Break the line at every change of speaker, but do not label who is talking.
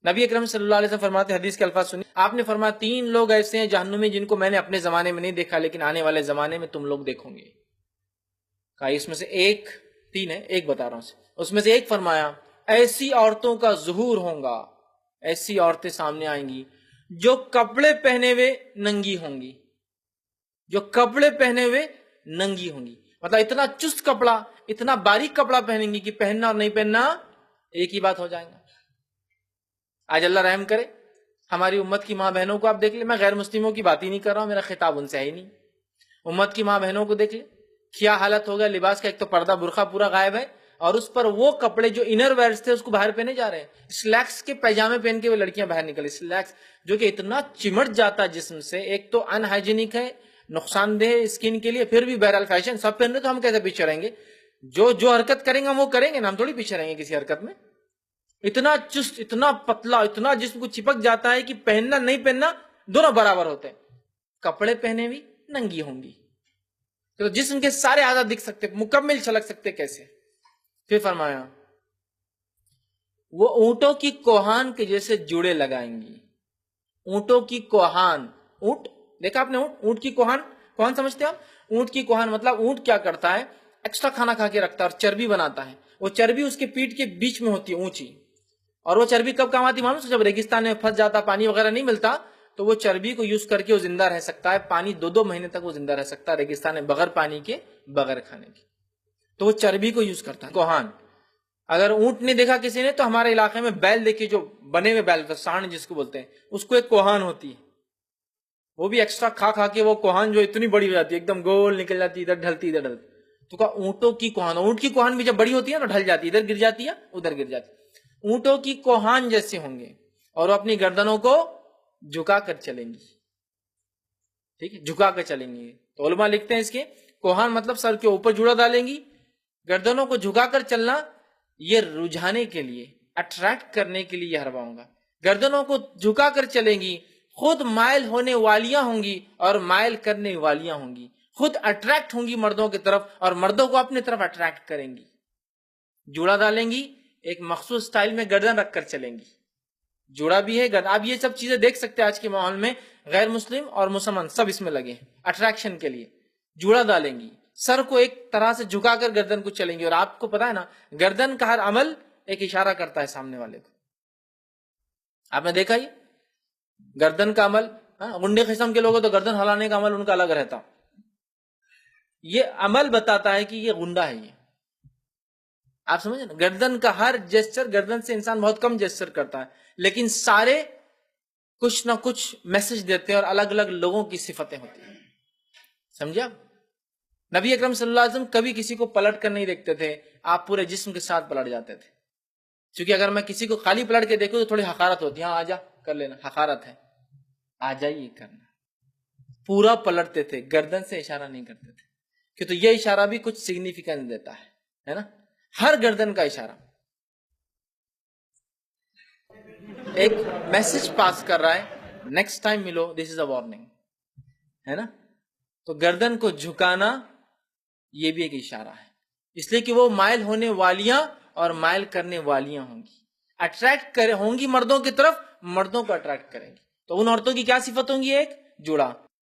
نبی اکرم صلی اللہ علیہ وسلم فرماتے ہیں، حدیث کے الفاظ سنیے، آپ نے فرمایا 3 لوگ ایسے ہیں جہنم میں جن کو میں نے اپنے زمانے میں نہیں دیکھا لیکن آنے والے زمانے میں تم لوگ دیکھو گے. کہا اس میں سے ایک، 3 ہے، ایک بتا رہا ہوں. اس میں سے ایک فرمایا ایسی عورتوں کا ظہور ہوگا، ایسی عورتیں سامنے آئیں گی جو کپڑے پہنے ہوئے ننگی ہوں گی، جو کپڑے پہنے ہوئے ننگی ہوں گی. مطلب اتنا چست کپڑا، اتنا باریک کپڑا پہنیں گی کہ پہننا اور نہیں پہننا ایک ہی بات ہو جائے گا. آج اللہ رحم کرے ہماری امت کی ماں بہنوں کو آپ دیکھ لیں، میں غیر مسلموں کی بات ہی نہیں کر رہا ہوں، میرا خطاب ان سے ہے ہی نہیں. امت کی ماں بہنوں کو دیکھ لیں کیا حالت ہو گیا. لباس کا ایک تو پردہ برقع پورا غائب ہے، اور اس پر وہ کپڑے جو انر ویئرز تھے اس کو باہر پہنے جا رہے ہیں. سلیکس کے پیجامے پہن کے وہ لڑکیاں باہر نکلی، سلیکس جو کہ اتنا چمٹ جاتا جسم سے، ایک تو ان ہائیجینک ہے، نقصان دہ اسکن کے لیے، پھر بھی بہرحال فیشن سب پہن رہے تو ہم کیسے پیچھے رہیں گے؟ جو حرکت کریں گے ہم وہ کریں گے نا، ہم تھوڑی پیچھے رہیں گے کسی حرکت میں. اتنا چست، اتنا پتلا، اتنا جسم کو چپک جاتا ہے کہ پہننا نہیں پہننا دونوں برابر ہوتے ہیں. کپڑے پہنے بھی ننگی ہوں گی تو جسم کے سارے اعضاء دکھ سکتے، مکمل چھلک سکتے کیسے. پھر فرمایا وہ اونٹوں کی کوہان کے جیسے جوڑے لگائیں گی. اونٹوں کی کوہان، اونٹ دیکھا آپ نے، اونٹ کی کوہان، کوہان سمجھتے آپ؟ اونٹ کی کوہان مطلب اونٹ کیا کرتا ہے، ایکسٹرا کھانا کھا کے رکھتا ہے اور چربی بناتا ہے. وہ چربی اس کے پیٹ کے بیچ میں ہوتی ہے اونچی، اور وہ چربی کب کام آتی معلوم؟ جب ریگستان میں پھنس جاتا، پانی وغیرہ نہیں ملتا، تو وہ چربی کو یوز کر کے وہ زندہ رہ سکتا ہے. پانی 2 مہینے تک وہ زندہ رہ سکتا ہے ریگستان میں، بغیر پانی کے، بغیر کھانے کے. تو وہ چربی کو یوز کرتا ہے. کوہان، اگر اونٹ نہیں دیکھا کسی نے تو ہمارے علاقے میں بیل دیکھیے، جو بنے ہوئے بیل، سانڈ جس کو بولتے ہیں، اس کو ایک کوہان ہوتی ہے. وہ بھی ایکسٹرا کھا کھا کے وہ کوہان جو اتنی بڑی ہو جاتی ہے، ایک دم گول نکل جاتی ہے، ادھر ڈھلتی ادھر ڈھلتی. تو کہا اونٹوں کی کوہان، اونٹ کی کوہان بھی جب بڑی ہوتی ہے نا ڈھل جاتی ہے، ادھر گر جاتی ہے ادھر گر جاتی ہے. اونٹوں کی کوہان جیسے ہوں گے اور وہ اپنی گردنوں کو جھکا کر چلیں گی. ٹھیک ہے، جھکا کر چلیں گی. تو علماء لکھتے ہیں اس کے کوہان مطلب سر کے اوپر جوڑا ڈالیں گی، گردنوں کو جھکا کر چلنا، یہ رجھانے کے لیے، اٹریکٹ کرنے کے لیے یہ حربہ ہوگا. گردنوں کو جھکا کر چلیں گی، خود مائل ہونے والیاں ہوں گی اور مائل کرنے والیاں ہوں گی. خود اٹریکٹ ہوں گی مردوں کی طرف اور مردوں کو اپنے طرف اٹریکٹ کریں گی. جوڑا ڈالیں گی، ایک مخصوص سٹائل میں گردن رکھ کر چلیں گی. جوڑا بھی ہے گردن. آپ یہ سب چیزیں دیکھ سکتے ہیں آج کے ماحول میں، غیر مسلم اور مسلمان سب اس میں لگے ہیں اٹریکشن کے لیے. جوڑا ڈالیں گی، سر کو ایک طرح سے جھکا کر گردن کو چلیں گی. اور آپ کو پتا ہے نا، گردن کا ہر عمل ایک اشارہ کرتا ہے سامنے والے کو. آپ نے دیکھا یہ گردن کا عمل، غنڈے قسم کے لوگ تو گردن ہلانے کا عمل ان کا الگ رہتا. یہ عمل بتاتا ہے کہ یہ غنڈا ہے. یہ آپ سمجھیں نا، گردن کا ہر جیسچر، گردن سے انسان بہت کم جیسچر کرتا ہے لیکن سارے کچھ نہ کچھ میسج دیتے ہیں اور الگ الگ لوگوں کی صفتیں ہوتی ہیں. سمجھا؟ نبی اکرم صلی اللہ علیہ وسلم کبھی کسی کو پلٹ کر نہیں دیکھتے تھے، آپ پورے جسم کے ساتھ پلٹ جاتے تھے. کیونکہ اگر میں کسی کو خالی پلٹ کے دیکھوں تو تھوڑی حقارت ہوتی ہے، ہاں آجا کر لینا، حقارت ہے، آ جائیے کرنا. پورا پلٹتے تھے، گردن سے اشارہ نہیں کرتے تھے، کہ تو یہ اشارہ بھی کچھ سگنیفیکنس دیتا ہے نا. ہر گردن کا اشارہ ایک میسج پاس کر رہا ہے، نیکسٹ ٹائم ملو دس از اے وارننگ، ہے نا. تو گردن کو جھکانا یہ بھی ایک اشارہ ہے، اس لیے کہ وہ مائل ہونے والیاں اور مائل کرنے والیاں ہوں گی، اٹریکٹ ہوں گی مردوں کی طرف، مردوں کو اٹریکٹ کریں گی. تو ان عورتوں کی کیا صفت ہوں گی؟ ایک جوڑا.